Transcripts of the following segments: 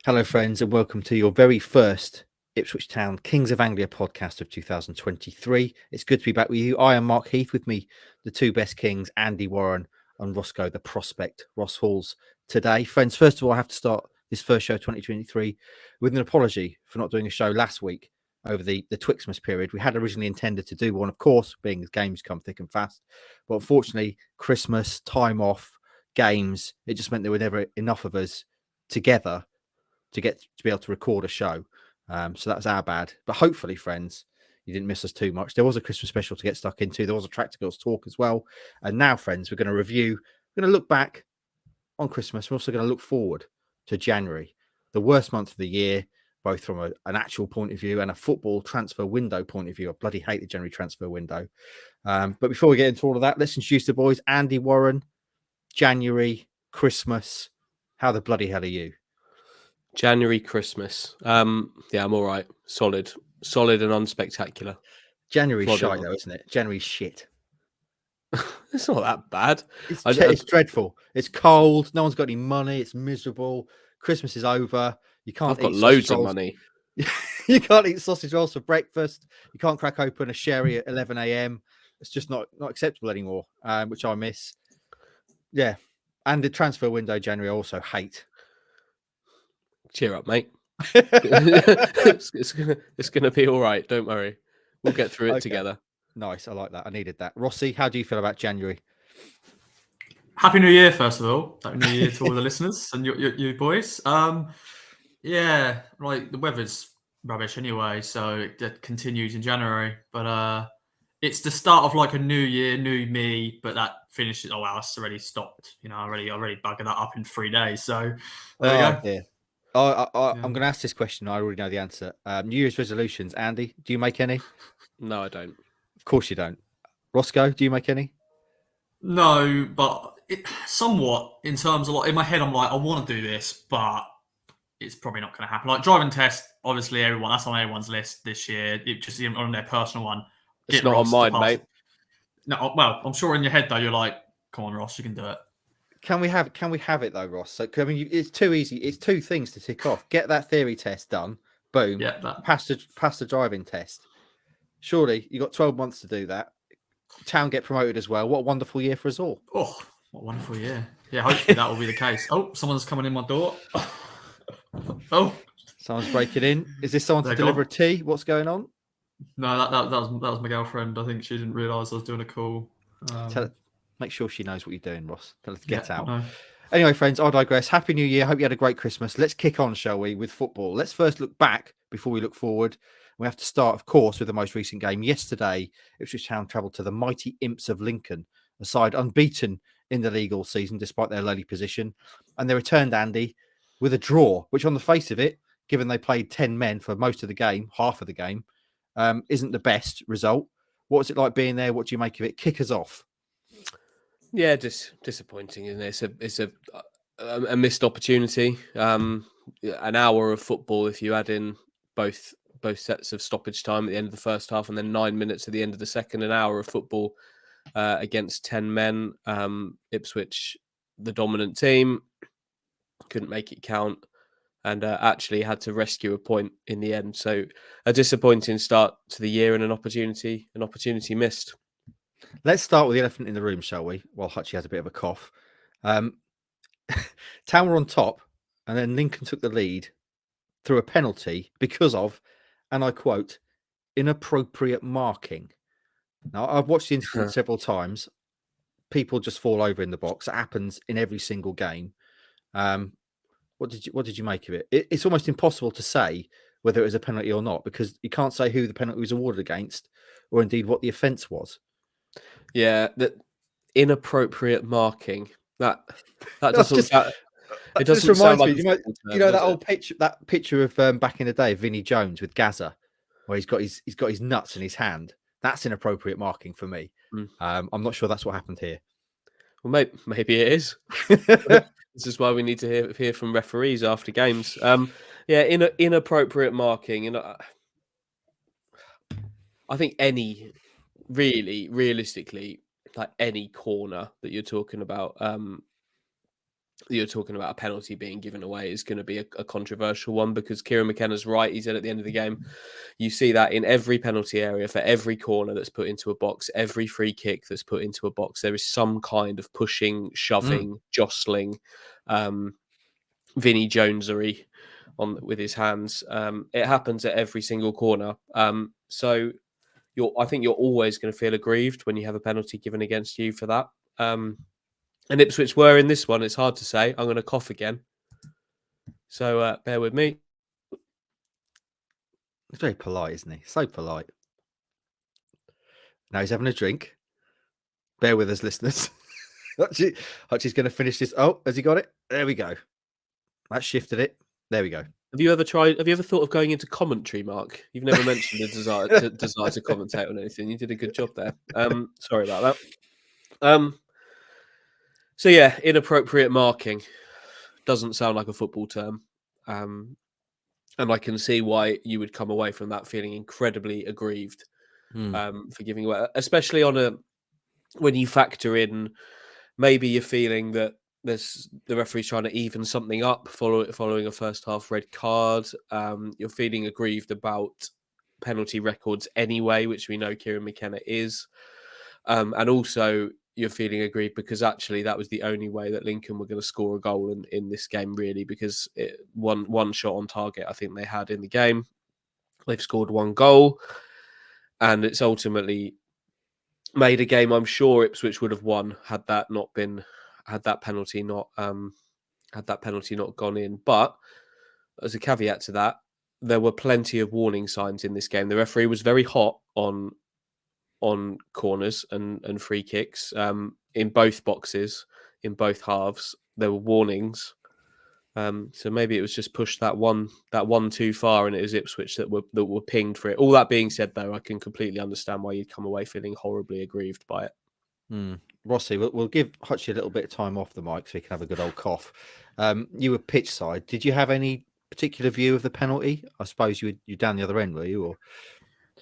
Hello, friends, and welcome to your very first Ipswich Town Kings of Anglia podcast of 2023. It's good to be back with you. I am Mark Heath. With me, the two best Kings, Andy Warren and Roscoe, the prospect, Ross Halls, today. Friends, first of all, I have to start this first show 2023 with an apology for not doing a show last week over the Twixmas period. We had originally intended to do one, of course, being as games come thick and fast. But unfortunately, Christmas, time off, games, it just meant there were never enough of us together to be able to record a show. So that was our bad. But hopefully, friends, you didn't miss us too much. There was a Christmas special to get stuck into. There was a Tractor Girls talk as well. And now, friends, we're going to review, we're going to look back on Christmas. We're also going to look forward to January, the worst month of the year, both from an actual point of view and a football transfer window point of view. I bloody hate the January transfer window. But before we get into all of that, let's introduce the boys. Andy Warren, January, Christmas. How the bloody hell are you? January, Christmas. I'm all right. Solid and unspectacular. January's shite though, isn't it? January's shit. It's not that bad. It's dreadful. It's cold. No one's got any money. It's miserable. Christmas is over. You can't. I've got loads of money. You can't eat sausage rolls for breakfast. You can't crack open a sherry at 11 a.m. It's just not acceptable anymore, which I miss. Yeah, and the transfer window January I also hate. Cheer up, mate. it's gonna be all right. Don't worry. We'll get through it together. Nice. I like that. I needed that. Rossi, how do you feel about January? Happy New Year, first of all. Happy New Year to all the listeners and you boys. Yeah, right. The weather's rubbish anyway, so it continues in January. But it's the start of like a new year, new me. But that finishes. Oh wow, it's already stopped. You know, I already buggered that up in 3 days. So there we go. Dear. I'm going to ask this question. I already know the answer. New Year's resolutions, Andy. Do you make any? No, I don't. Of course you don't. Roscoe, do you make any? No, but somewhat in terms of like in my head, I'm like, I want to do this, but it's probably not going to happen. Like driving test, obviously that's on everyone's list this year. It just on their personal one. It's not on mine, mate. No, well, I'm sure in your head though, you're like, come on, Ross, you can do it. Can we have it though, Ross? So I mean, it's too easy. It's two things to tick off. Get that theory test done. Boom. Yeah. Pass the driving test. Surely you got 12 months to do that. Town get promoted as well. What a wonderful year for us all. Oh, what a wonderful year. Yeah, hopefully that will be the case. Oh, someone's coming in my door. Oh, someone's breaking in. Is this someone to deliver a tea? What's going on? No, that was my girlfriend. I think she didn't realise I was doing a call. Make sure she knows what you're doing, Ross. Tell her to get out. No. Anyway, friends, I digress. Happy New Year. Hope you had a great Christmas. Let's kick on, shall we, with football. Let's first look back before we look forward. We have to start, of course, with the most recent game. Yesterday, Ipswich Town travelled to the mighty Imps of Lincoln, a side unbeaten in the league all season, despite their lowly position. And they returned, Andy, with a draw, which on the face of it, given they played 10 men for most of the game, half of the game, isn't the best result. What was it like being there? What do you make of it? Kick us off. Yeah, just disappointing, isn't it? It's a missed opportunity. An hour of football if you add in both sets of stoppage time at the end of the first half and then 9 minutes at the end of the second. An hour of football against 10 men. Ipswich, the dominant team, couldn't make it count and actually had to rescue a point in the end. So a disappointing start to the year and an opportunity missed. Let's start with the elephant in the room, shall we? While Hutchie has a bit of a cough. Town were on top, and then Lincoln took the lead through a penalty because of, and I quote, inappropriate marking. Now, I've watched the incident several times. People just fall over in the box. It happens in every single game. What did you make of it? It's almost impossible to say whether it was a penalty or not because you can't say who the penalty was awarded against or indeed what the offence was. Yeah, that inappropriate marking. That doesn't. It doesn't sound like me. You know that old picture. That picture of back in the day, Vinnie Jones with Gaza, where he's got his nuts in his hand. That's inappropriate marking for me. I'm not sure that's what happened here. Well, maybe it is. This is why we need to hear from referees after games. Yeah, inappropriate marking. I think realistically, like any corner that you're talking about, you're talking about a penalty being given away is going to be a controversial one, because Kieran McKenna's right. He said at the end of the game, you see that in every penalty area, for every corner that's put into a box, every free kick that's put into a box, there is some kind of pushing, shoving, jostling, Vinnie Jonesery with his hands. It happens at every single corner. So I think you're always going to feel aggrieved when you have a penalty given against you for that. And Ipswich were in this one. It's hard to say. I'm going to cough again. So bear with me. He's very polite, isn't he? So polite. Now he's having a drink. Bear with us, listeners. Hutchie's going to finish this. Oh, has he got it? There we go. That shifted it. There we go. Have you ever thought of going into commentary, Mark? You've never mentioned a desire to commentate on anything. You did a good job there. Sorry about that. So yeah, inappropriate marking doesn't sound like a football term. And I can see why you would come away from that feeling incredibly aggrieved for giving away, especially when you factor in maybe you're feeling that the referee's trying to even something up following a first half red card. You're feeling aggrieved about penalty records anyway, which we know Kieran McKenna is. And also you're feeling aggrieved because actually that was the only way that Lincoln were going to score a goal in this game, really, because one shot on target I think they had in the game. They've scored one goal, and it's ultimately made a game I'm sure Ipswich would have won had that penalty not gone in. But as a caveat to that, there were plenty of warning signs in this game. The referee was very hot on corners and free kicks in both boxes, in both halves. There were warnings, so maybe it was just pushed that one too far, and it was Ipswich that were pinged for it. All that being said, though, I can completely understand why you'd come away feeling horribly aggrieved by it. Rossi, we'll give Hutchie a little bit of time off the mic so he can have a good old cough. You were pitch side. Did you have any particular view of the penalty? I suppose you're down the other end, were you? Or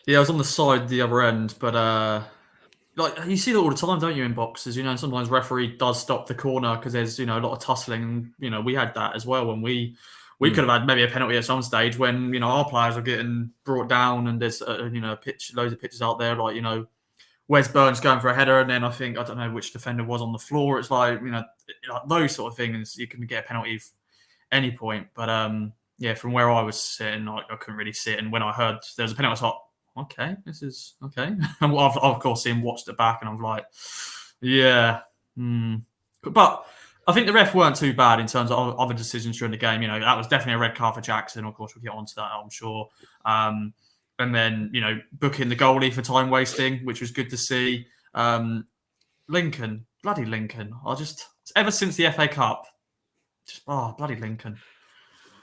Yeah, I was on the side, the other end, but like you see that all the time, don't you, in boxes? You know, sometimes referee does stop the corner because there's a lot of tussling. You know, we had that as well when we could have had maybe a penalty at some stage when our players are getting brought down and there's loads of pitches out there, like Wes Burns going for a header, and then I don't know which defender was on the floor. It's like those sort of things you can get a penalty at any point. But yeah, from where I was sitting, I couldn't really see it, and when I heard there was a penalty, I was like, okay, this is okay. And I've of course seen watched it back, and I'm like, yeah. But I think the ref weren't too bad in terms of other decisions during the game. That was definitely a red card for Jackson. Of course, we'll get onto that, I'm sure. And then, booking the goalie for time wasting, which was good to see. Lincoln, bloody Lincoln. Ever since the FA Cup, bloody Lincoln.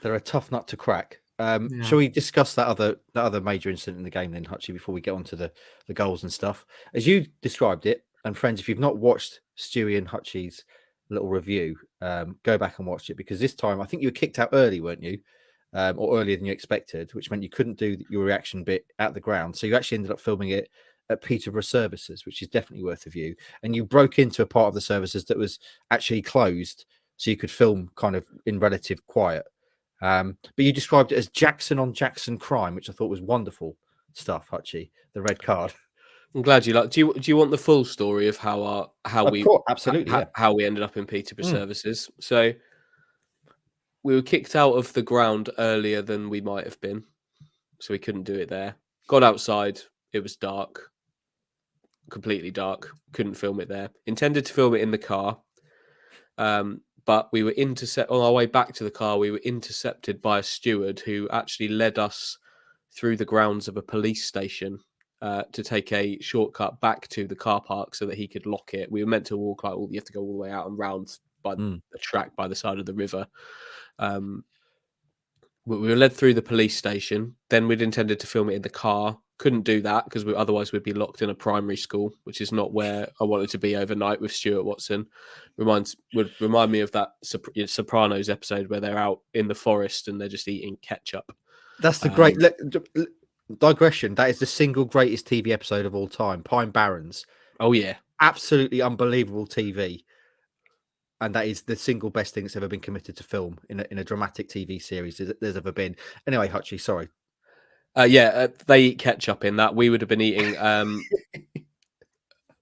They're a tough nut to crack. Shall we discuss that other major incident in the game then, Hutchie, before we get on to the goals and stuff? As you described it, and friends, if you've not watched Stewie and Hutchie's little review, go back and watch it, because this time I think you were kicked out early, weren't you? Or earlier than you expected, which meant you couldn't do your reaction bit at the ground. So you actually ended up filming it at Peterborough Services, which is definitely worth a view. And you broke into a part of the services that was actually closed, so you could film kind of in relative quiet. But you described it as Jackson on Jackson crime, which I thought was wonderful stuff, Hutchie. The red card. I'm glad you like. Do you want the full story of how we ended up in Peterborough Services? So we were kicked out of the ground earlier than we might have been, so we couldn't do it there. Got outside, it was dark, completely dark. Couldn't film it there. Intended to film it in the car, but we were on our way back to the car. We were intercepted by a steward who actually led us through the grounds of a police station to take a shortcut back to the car park so that he could lock it. We were meant to walk you have to go all the way out and round by the track by the side of the river. We were led through the police station. Then we'd intended to film it in the car. Couldn't do that because otherwise we'd be locked in a primary school, which is not where I wanted to be overnight with Stuart Watson. Would remind me of that Sopranos episode where they're out in the forest and they're just eating ketchup. That's the great digression. That is the single greatest TV episode of all time, Pine Barrens. Oh yeah, absolutely unbelievable TV. and that is the single best thing that's ever been committed to film in a dramatic TV series there's ever been. Anyway, Hutchie, sorry. They eat ketchup in that. We would have been eating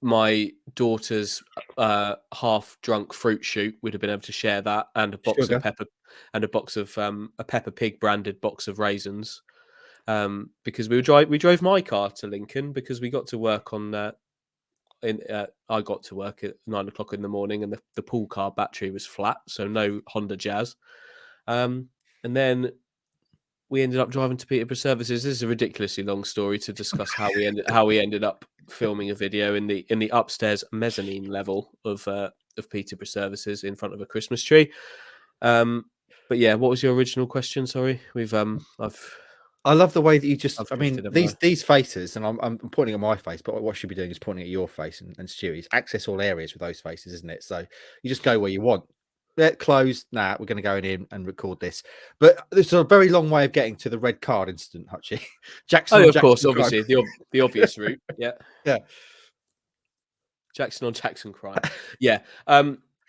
my daughter's half-drunk fruit shoot. We'd have been able to share that, and a box of pepper, and a box of a Peppa Pig branded box of raisins. Because we drove my car to Lincoln because we got to work on I got to work at 9 o'clock in the morning, and the pool car battery was flat, so no Honda Jazz. And then we ended up driving to Peterborough Services. This is a ridiculously long story to discuss how we ended up filming a video in the upstairs mezzanine level of Peterborough Services in front of a Christmas tree. But yeah, what was your original question? Sorry, I love the way that you just. I've I mean, drifted, these faces, and I'm pointing at my face, but what I should be doing is pointing at your face and Stewie's. Access all areas with those faces, isn't it? So you just go where you want. Closed. Nah, we're going to go in and record this. But there's a very long way of getting to the red card incident, Hutchie. Jackson. Oh, of course, obviously the obvious route. Yeah, yeah. Jackson on Jackson crime. Yeah.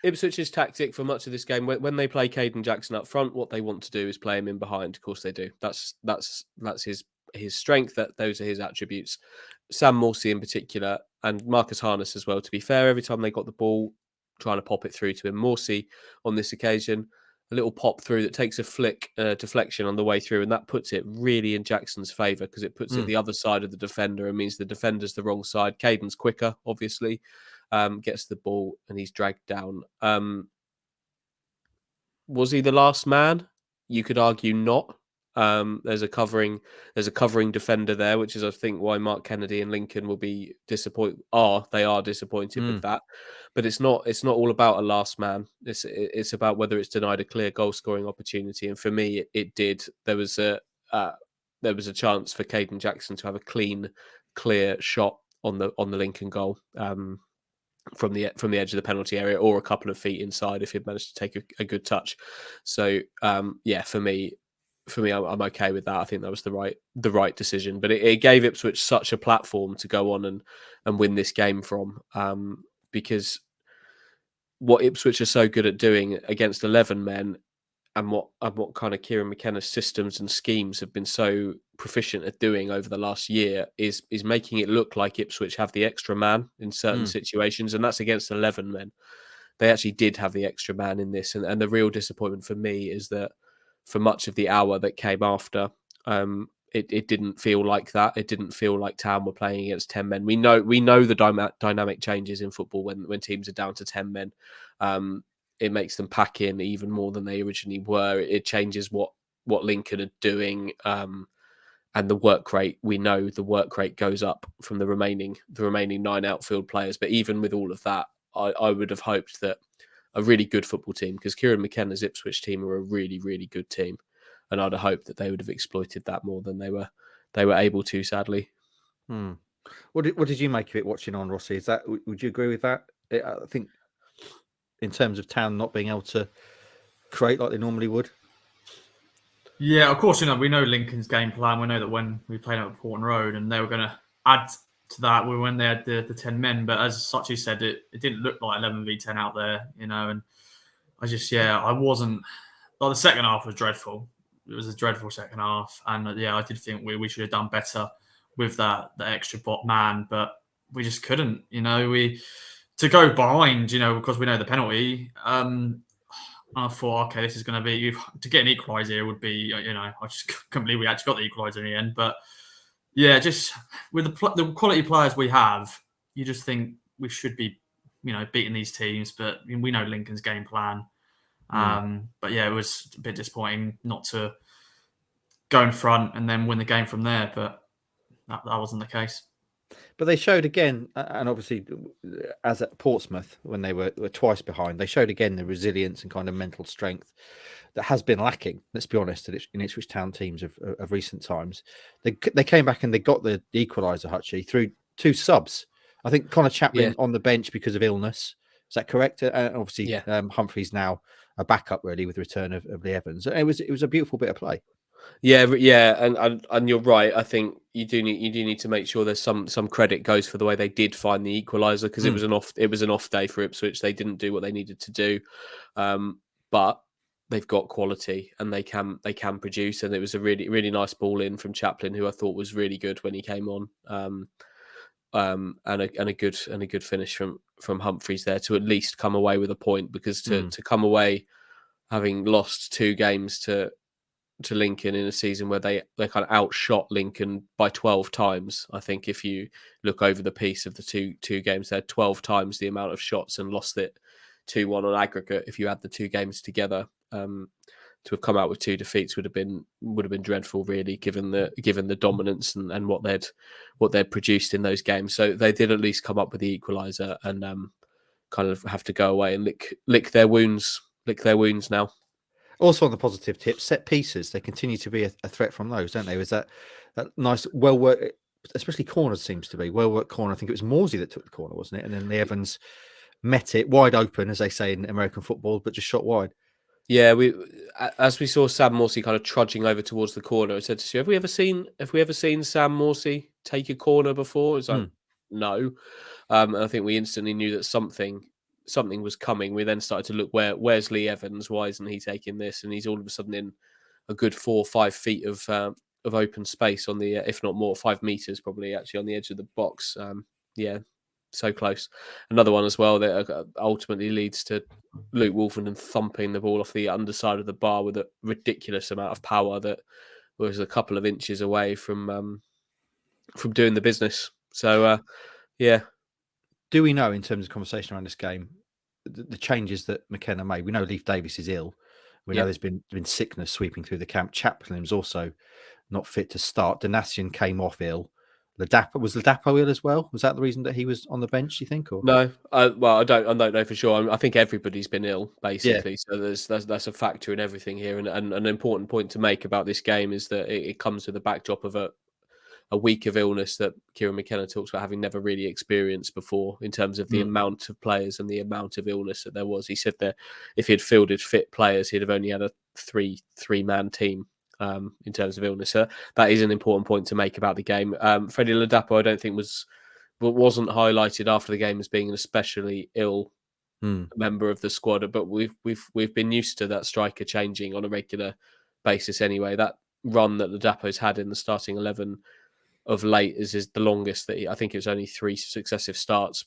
Ipswich's tactic for much of this game, when they play Caden Jackson up front, what they want to do is play him in behind. Of course, they do. That's his strength. Those are his attributes. Sam Morsey in particular, and Marcus Harness as well. To be fair, every time they got the ball, trying to pop it through to him. Morsey on this occasion, a little pop through that takes a flick deflection on the way through, and that puts it really in Jackson's favour because it puts it the other side of the defender and means the defender's the wrong side. Caden's quicker, obviously. Gets the ball and he's dragged down. Was he the last man? You could argue not. There's a covering defender there, which is I think why Mark Kennedy and Lincoln will be disappointed. They are disappointed with that, but it's not all about a last man. It's about whether it's denied a clear goal scoring opportunity, and for me, it did. There was a chance for Caden Jackson to have a clear shot on the Lincoln goal. From the edge of the penalty area or a couple of feet inside if he'd managed to take a good touch. So for me, I'm okay with that. I think that was the right decision. But it gave Ipswich such a platform to go on and win this game from, because what Ipswich are so good at doing against 11 men, and what kind of Kieran McKenna's systems and schemes have been so proficient at doing over the last year is making it look like Ipswich have the extra man in certain situations, and that's against 11 men. They actually did have the extra man in this, and the real disappointment for me is that for much of the hour that came after, it didn't feel like that. It didn't feel like Town were playing against 10 men. We know the dynamic changes in football when teams are down to 10 men. It makes them pack in even more than they originally were. It changes what Lincoln are doing, and the work rate. We know the work rate goes up from the remaining 9 outfield players. But even with all of that, I would have hoped that a really good football team, because Kieran McKenna's Ipswich team are a really, really good team, and I'd have hoped that they would have exploited that more than they were able to. Sadly. What did you make of it watching on, Rossi? Would you agree with that? I think, in terms of Town not being able to create like they normally would? Yeah, of course, we know Lincoln's game plan. We know that when we played out at Porton Road and they were going to add to that when they had the 10 men. But as Sachi said, it didn't look like 11 v 10 out there, and I wasn't... the second half was dreadful. It was a dreadful second half. And I did think we should have done better with the extra bot man, but we just couldn't, to go behind, because we know the penalty. I thought, okay, this is going to be, to get an equaliser here would be, I just couldn't believe we actually got the equaliser in the end. But yeah, just with the quality players we have, you just think we should be, beating these teams. But we know Lincoln's game plan. But yeah, it was a bit disappointing not to go in front and then win the game from there. But that wasn't the case. But they showed again, and obviously, as at Portsmouth, when they were twice behind, they showed again the resilience and kind of mental strength that has been lacking, let's be honest, in Ipswich Town teams of recent times. They came back and they got the equaliser, Hutchie, through 2 subs. I think Connor Chaplin on the bench because of illness. Is that correct? And obviously, Humphrey's now a backup, really, with the return of Lee Evans. It was a beautiful bit of play. Yeah, and you're right. I think you do need to make sure there's some credit goes for the way they did find the equaliser, because it was an off day for Ipswich. They didn't do what they needed to do, but they've got quality and they can produce. And it was a really nice ball in from Chaplin, who I thought was really good when he came on. And a good finish from Humphreys there to at least come away with a point, because to come away having lost 2 games to Lincoln in a season where they kind of outshot Lincoln by 12 times. I think if you look over the piece of the two games, they had 12 times the amount of shots and lost it 2-1 on aggregate. If you add the 2 games together, to have come out with 2 defeats would have been dreadful, really, given the dominance and what they'd produced in those games. So they did at least come up with the equaliser and kind of have to go away and lick their wounds now. Also on the positive tips, set pieces, they continue to be a threat from those, don't they? Was that nice, well worked, especially corners seems to be well worked corner. I think it was Morsey that took the corner, wasn't it? And then the Evans met it wide open, as they say in American football, but just shot wide. Yeah, as we saw Sam Morsey kind of trudging over towards the corner, I said to you, have we ever seen Sam Morsey take a corner before? It's like, no. And I think we instantly knew that something was coming. We then started to look, where's Lee Evans? Why isn't he taking this? And he's all of a sudden in a good 4 or 5 feet of open space on the, if not more, 5 meters probably actually on the edge of the box. So close. Another one as well that ultimately leads to Luke Wolfenden thumping the ball off the underside of the bar with a ridiculous amount of power that was a couple of inches away from doing the business. So, yeah. Do we know, in terms of conversation around this game, the changes that McKenna made? We know Leif Davis is ill. We know there's been sickness sweeping through the camp. Chaplin was also not fit to start. Donatian came off ill. Was Ladapo ill as well? Was that the reason that he was on the bench, do you think? Or no? Well, I don't know for sure. I think everybody's been ill, basically. Yeah. So that's a factor in everything here. And an important point to make about this game is that it comes with the backdrop of a week of illness that Kieran McKenna talks about having never really experienced before, in terms of the amount of players and the amount of illness that there was. He said that if he had fielded fit players, he'd have only had a three-man team. In terms of illness, that is an important point to make about the game. Freddie Ladapo, I don't think wasn't highlighted after the game as being an especially ill member of the squad, but we've been used to that striker changing on a regular basis anyway. That run that Ladapo's had in the starting 11 of late is the longest that I think it was only 3 successive starts,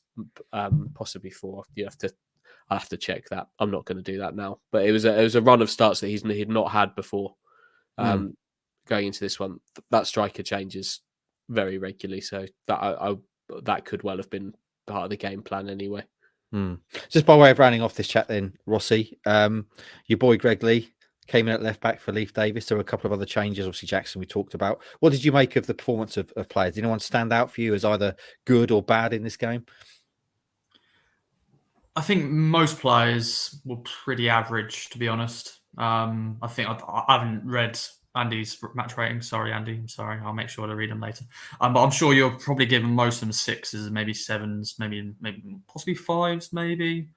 possibly 4. I'll have to check that. I'm not going to do that now, but it was a run of starts that he'd not had before. Going into this one, that striker changes very regularly, so that could well have been part of the game plan anyway. Just by way of rounding off this chat then, Rossi, your boy Greg Lee came in at left back for Leif Davis. There were a couple of other changes, obviously Jackson we talked about. What did you make of the performance of players? Did anyone stand out for you as either good or bad in this game? I think most players were pretty average, to be honest. I think I haven't read Andy's match rating. Sorry, Andy. I'm sorry. I'll make sure to read them later. But I'm sure you're probably giving most of them 6s, maybe 7s, maybe possibly 5s, maybe.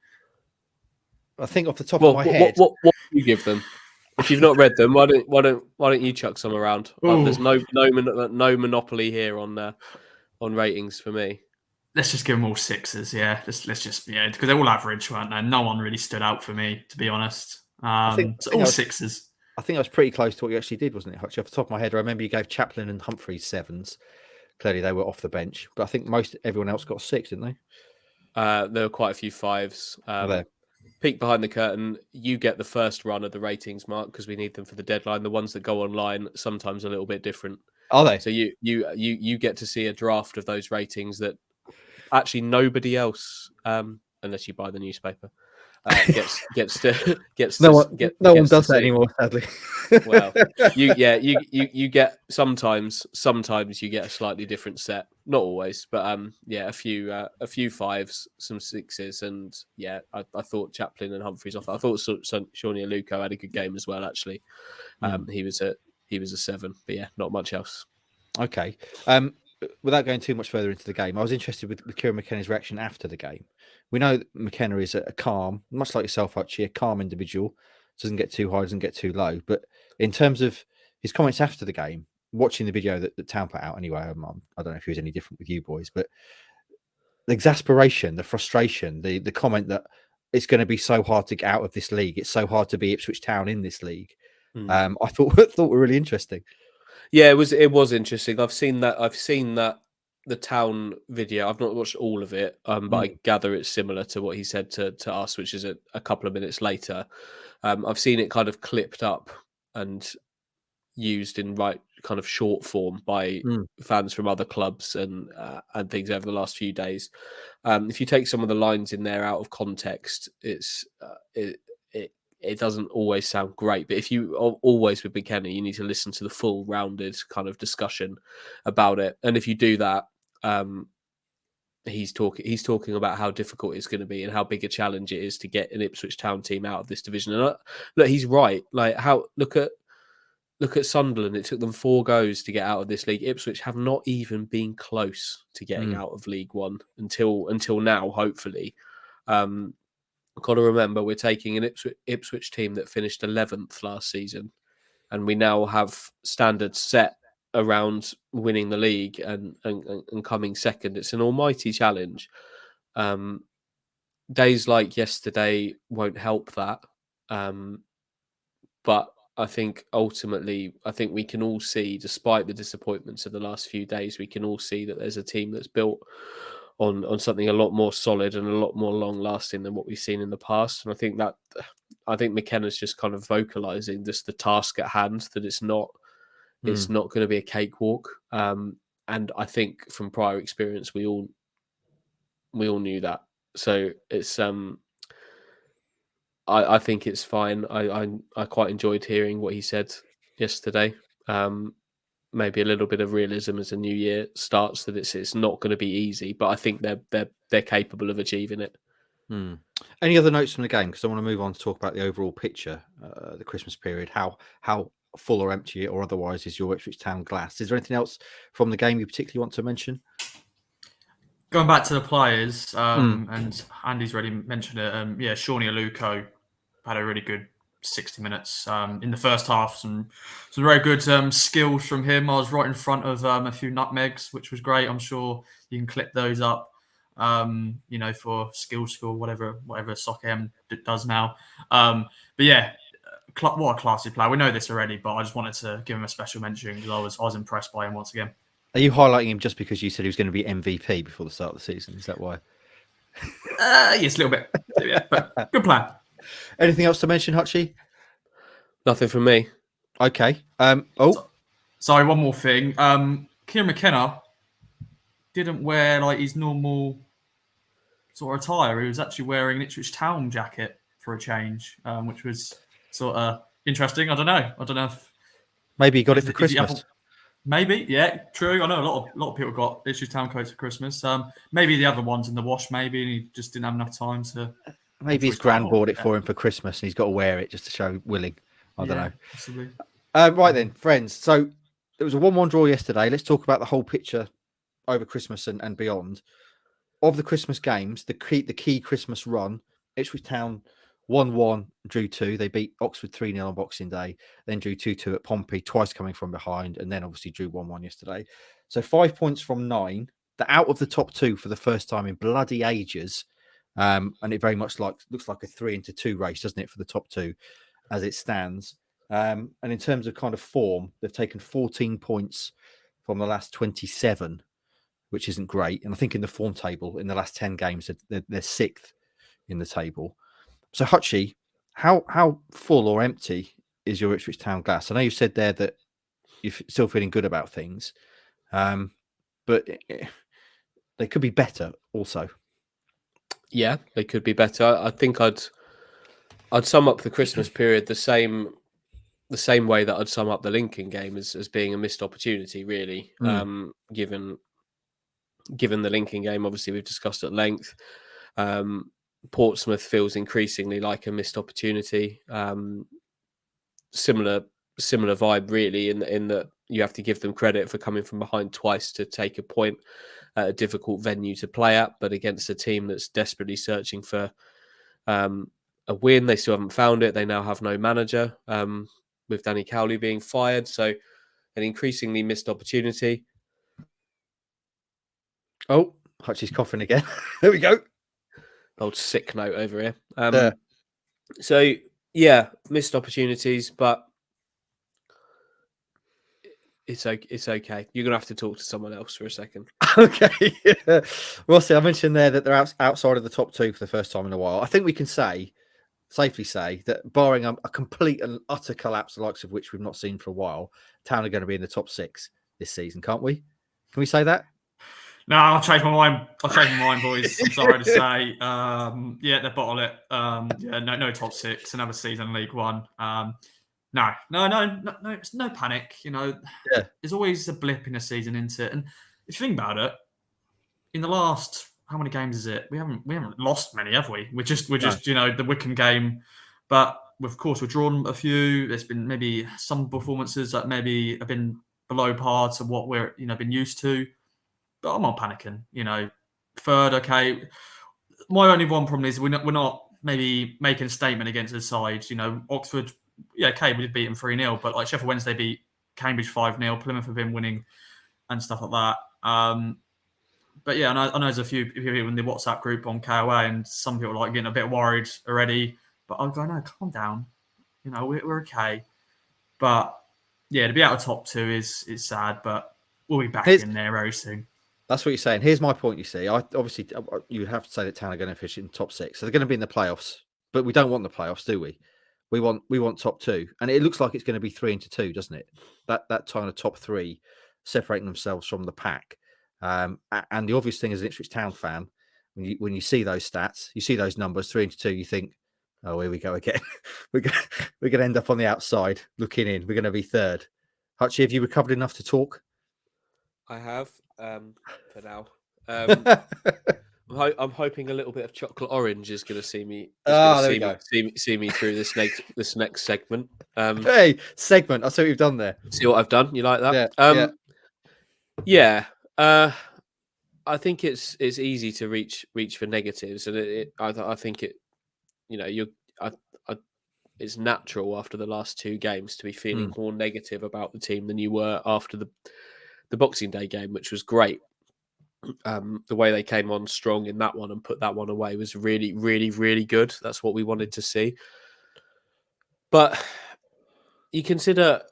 I think off the top of my head, what do you give them? If you've not read them, why don't you chuck some around? There's no monopoly here on ratings for me. Let's just give them all 6s. Yeah, let's just because they're all average, weren't they? No one really stood out for me, to be honest. I think all 6s. I think I was pretty close to what you actually did, wasn't it, Hutch? Off the top of my head, I remember you gave Chaplin and Humphreys 7s. Clearly, they were off the bench, but I think everyone else got 6, didn't they? There were quite a few 5s. Peek behind the curtain. You get the first run of the ratings, Mark, because we need them for the deadline. The ones that go online sometimes a little bit different. Are they? So you get to see a draft of those ratings that actually nobody else, unless you buy the newspaper, gets to. No one does that anymore, sadly. Well, you get sometimes you get a slightly different set, not always, but a few 5s, some 6s, and I thought Chaplin and Humphreys off. I thought Shawnee Aluko had a good game as well. Actually, he was a 7, but not much else. Okay. Without going too much further into the game, I was interested with Kieran McKenna's reaction after the game. We know that McKenna is a calm, much like yourself, actually, a calm individual. Doesn't get too high, doesn't get too low. But in terms of his comments after the game, watching the video that Town put out anyway. I don't know if he was any different with you boys, but the exasperation, the frustration, the comment that it's going to be so hard to get out of this league. It's so hard to be Ipswich Town in this league. I thought were really interesting. Yeah, it was interesting. I've seen that the Town video. I've not watched all of it, but I gather it's similar to what he said to us, which is a couple of minutes later. I've seen it kind of clipped up and used in kind of short form by fans from other clubs and things over the last few days. If you take some of the lines in there out of context, it doesn't always sound great. But if you always with McKenna, you need to listen to the full rounded kind of discussion about it. And if you do that, he's talking about how difficult it's going to be and how big a challenge it is to get an Ipswich Town team out of this division. And look, he's right. Like look at Sunderland. It took them 4 goes to get out of this league. Ipswich have not even been close to getting out of League One until now, hopefully. Got to remember, we're taking an Ipswich team that finished 11th last season, and we now have standards set around winning the league and coming second. It's an almighty challenge. Days like yesterday won't help that. But I think ultimately, we can all see, despite the disappointments of the last few days, we can all see that there's a team that's built on something a lot more solid and a lot more long lasting than what we've seen in the past. And I think McKenna's just kind of vocalizing just the task at hand, that it's not going to be a cakewalk. And I think from prior experience, we all knew that. So it's I think it's fine. I quite enjoyed hearing what he said yesterday. Maybe a little bit of realism as a new year starts, that it's not going to be easy, but I think they're capable of achieving it. Any other notes from the game? Because I want to move on to talk about the overall picture, the Christmas period. How full or empty or otherwise is your Ipswich Town glass? Is there anything else from the game you particularly want to mention? Going back to the players, and Andy's already mentioned it. Shawnee Aluko had a really good 60 minutes in the first half. Some very good skills from him. I was right in front of a few nutmegs, which was great. I'm sure you can clip those up, for Skill School, whatever Soccer M does now. But yeah, what a classy player. We know this already, but I just wanted to give him a special mention because I was impressed by him once again. Are you highlighting him just because you said he was going to be MVP before the start of the season? Is that why? Yes, a little bit. Yeah, but good plan. Anything else to mention, Hutchie? Nothing from me. Okay. Sorry, one more thing. Kieran McKenna didn't wear his normal sort of attire. He was actually wearing an Ipswich Town jacket for a change, which was sort of interesting. I don't know if maybe he got it for Christmas. Maybe, yeah, true. I know a lot of people got Ipswich Town coats for Christmas. Maybe the other one's in the wash, maybe, and he just didn't have enough time to. Maybe his gran bought it for him for Christmas, and he's got to wear it just to show willing. I don't know. Possibly. Right then, friends. So there was a 1-1 draw yesterday. Let's talk about the whole picture over Christmas and beyond. Of the Christmas games, the key Christmas run, Ipswich Town 1-1, drew 2. They beat Oxford 3-0 on Boxing Day, then drew 2-2 at Pompey, twice coming from behind, and then obviously drew 1-1 yesterday. So 5 points from 9. They're out of the top 2 for the first time in bloody ages. And it very much looks like a 3-2 race, doesn't it, for the top 2 as it stands. And in terms of kind of form, they've taken 14 points from the last 27, which isn't great. And I think in the form table, in the last 10 games, they're 6th in the table. So, Hutchie, how full or empty is your Ipswich Town glass? I know you said there that you're still feeling good about things, but they could be better also. Yeah, they could be better. I think I'd sum up the Christmas period the same way that I'd sum up the Lincoln game as being a missed opportunity, really. Given the Lincoln game, obviously we've discussed at length. Portsmouth feels increasingly like a missed opportunity. Similar vibe, really, in that you have to give them credit for coming from behind twice to take a point at a difficult venue to play at, but against a team that's desperately searching for a win. They still haven't found it. They now have no manager. with Danny Cowley being fired. So an increasingly missed opportunity. Oh, Hutchie's coughing again. There we go. Old sick note over here. So yeah, missed opportunities, but it's okay. You're gonna have to talk to someone else for a second. Okay. Yeah. Rossi, I mentioned there that they're outside of the top 2 for the first time in a while. I think we can safely say that barring a complete and utter collapse, the likes of which we've not seen for a while, Town are going to be in the top 6 this season, can't we? Can we say that? No, I'll change my mind. Boys. I'm sorry to say. Yeah, they bottle it. Yeah, no top 6. Another season in League One. No, it's no panic. There's always a blip in a season, into it. And if you think about it, in the last, how many games is it? We haven't lost many, have we? We're just the Wickham game, but of course we've drawn a few. There's been maybe some performances that maybe have been below par to what we're been used to. But I'm not panicking. Third, okay. My only one problem is we're not maybe making a statement against the side. Oxford, yeah, okay, we did beat them 3-0, but like Sheffield Wednesday beat Cambridge 5-0, Plymouth have been winning and stuff like that. But yeah, I know there's a few people in the WhatsApp group on KOA, and some people are getting a bit worried already. But I'm going, no, calm down. We're okay. But yeah, to be out of top 2 is sad, but we'll be back in there very soon. That's what you're saying. Here's my point. You see, obviously you would have to say that Town are going to finish in top 6, so they're going to be in the playoffs. But we don't want the playoffs, do we? We want top 2, and it looks like it's going to be 3-2, doesn't it? That kind of top 3 separating themselves from the pack. And the obvious thing as an Ipswich Town fan, when you see those stats, you see those numbers 3-2, you think, oh, here we go again. we're going to end up on the outside looking in. We're going to be third. Hutchie, have you recovered enough to talk? I have, for now. I'm hoping a little bit of chocolate orange is going to see me. See me through this next segment. Hey, segment! I see what you've done there. See what I've done? You like that? Yeah. I think it's easy to reach for negatives, and I think it. It's natural after the last 2 games to be feeling more negative about the team than you were after the Boxing Day game, which was great. The way they came on strong in that one and put that one away was really, really, really good. That's what we wanted to see. But you consider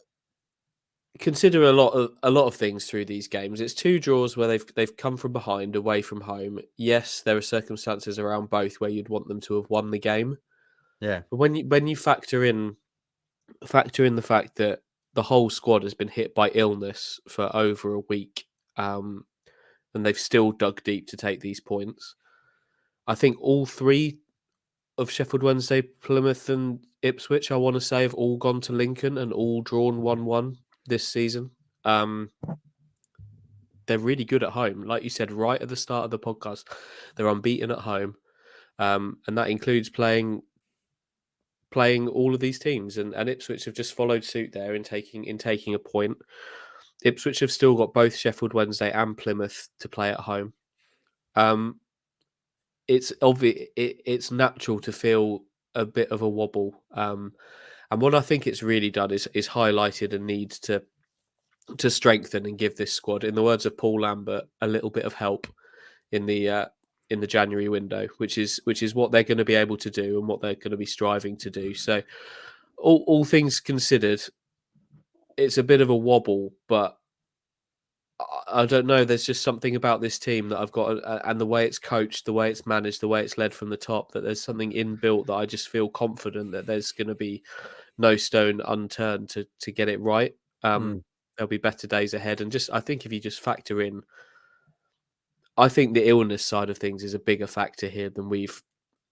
a lot of things through these games. It's 2 draws where they've come from behind, away from home. Yes, there are circumstances around both where you'd want them to have won the game. Yeah. But when you factor in the fact that the whole squad has been hit by illness for over a week, and they've still dug deep to take these points. I think all 3 of Sheffield Wednesday, Plymouth and Ipswich, I want to say, have all gone to Lincoln and all drawn 1-1 this season. They're really good at home. Like you said right at the start of the podcast, they're unbeaten at home. And that includes playing all of these teams. And Ipswich have just followed suit there in taking a point. Ipswich have still got both Sheffield Wednesday and Plymouth to play at home. It's obvious. It's natural to feel a bit of a wobble. And what I think it's really done is highlighted a need to strengthen and give this squad, in the words of Paul Lambert, a little bit of help in the January window, which is what they're going to be able to do and what they're going to be striving to do. So, all things considered, it's a bit of a wobble, but I don't know. There's just something about this team that I've got, and the way it's coached, the way it's managed, the way it's led from the top, that there's something inbuilt that I just feel confident that there's going to be no stone unturned to get it right. There'll be better days ahead. And I think if you just factor in, I think the illness side of things is a bigger factor here than we've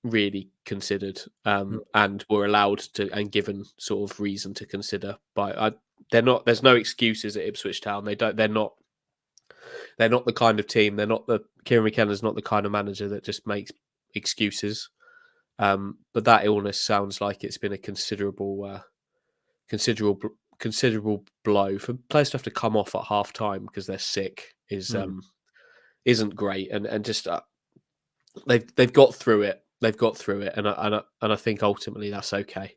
really considered, and were allowed to and given sort of reason to consider. But there's no excuses at Ipswich Town. They're not the kind of team. Kieran McKenna's not the kind of manager that just makes excuses. But that illness sounds like it's been a considerable blow for players to have to come off at half time because they're sick. Isn't great, and just they've got through it. They've got through it, and I think ultimately that's okay.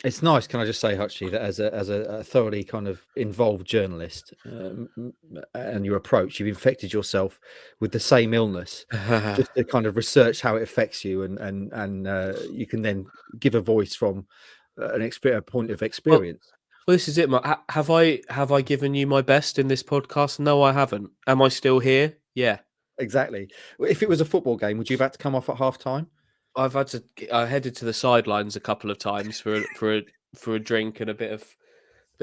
It's nice, can I just say, Hutchie, that as a thoroughly kind of involved journalist, and your approach, you've infected yourself with the same illness, just to kind of research how it affects you, and you can then give a voice from a point of experience. Well, this is it, Mark. Have I given you my best in this podcast? No, I haven't. Am I still here? Yeah. Exactly. If it was a football game, would you have had to come off at half time? I headed to the sidelines a couple of times for a drink and a bit of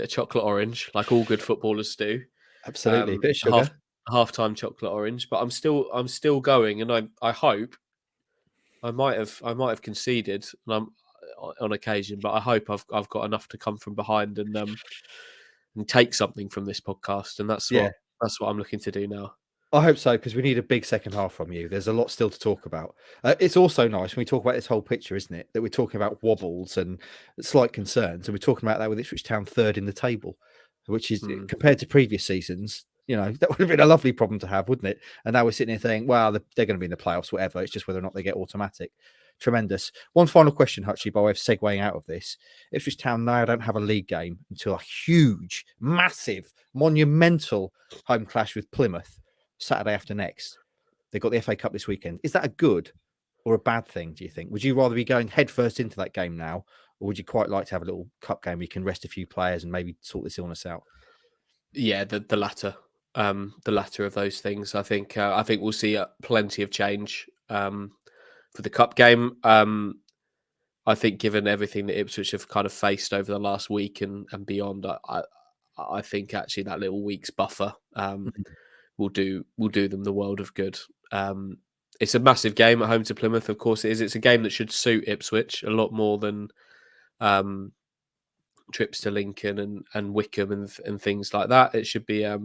chocolate orange, like all good footballers do. Absolutely, bit of sugar. Half-time chocolate orange, but I'm still going, and I hope I might have conceded on occasion, but I hope I've got enough to come from behind and take something from this podcast, and that's what I'm looking to do now. I hope so, because we need a big second half from you. There's a lot still to talk about. It's also nice when we talk about this whole picture, isn't it? That we're talking about wobbles and slight concerns, and we're talking about that with Ipswich Town third in the table, which is compared to previous seasons. That would have been a lovely problem to have, wouldn't it? And now we're sitting here saying, well, they're going to be in the playoffs, whatever. It's just whether or not they get automatic. Tremendous. One final question, Hutchie, by way of segueing out of this. Ipswich Town now don't have a league game until a huge, massive, monumental home clash with Plymouth Saturday after next. They've got the FA Cup this weekend. Is that a good or a bad thing, do you think? Would you rather be going headfirst into that game now, or would you quite like to have a little cup game where you can rest a few players and maybe sort this illness out? Yeah, the latter. The latter of those things. I think we'll see plenty of change for the cup game. I think given everything that Ipswich have kind of faced over the last week and beyond, I think actually that little week's buffer will do them the world of good. It's a massive game at home to Plymouth, of course it is. It's a game that should suit Ipswich a lot more than trips to Lincoln and Wickham and things like that. It should be a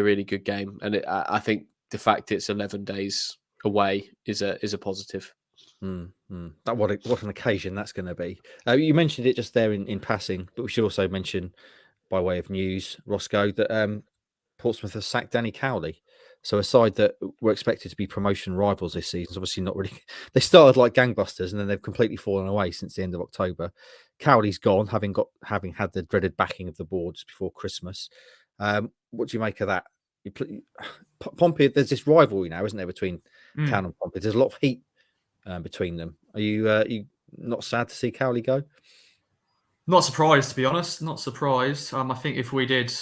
really good game, and I think the fact it's 11 days away is a positive. What an occasion that's going to be. You mentioned it just there in passing, but we should also mention, by way of news, Roscoe, that Portsmouth have sacked Danny Cowley. So a side that were expected to be promotion rivals this season is obviously not really. They started like gangbusters and then they've completely fallen away since the end of October. Cowley's gone, having had the dreaded backing of the board just before Christmas. What do you make of that? Pompey, there's this rivalry now, isn't there, between Town and Pompey? There's a lot of heat between them. Are you not sad to see Cowley go? Not surprised, to be honest. Not surprised. I think if we did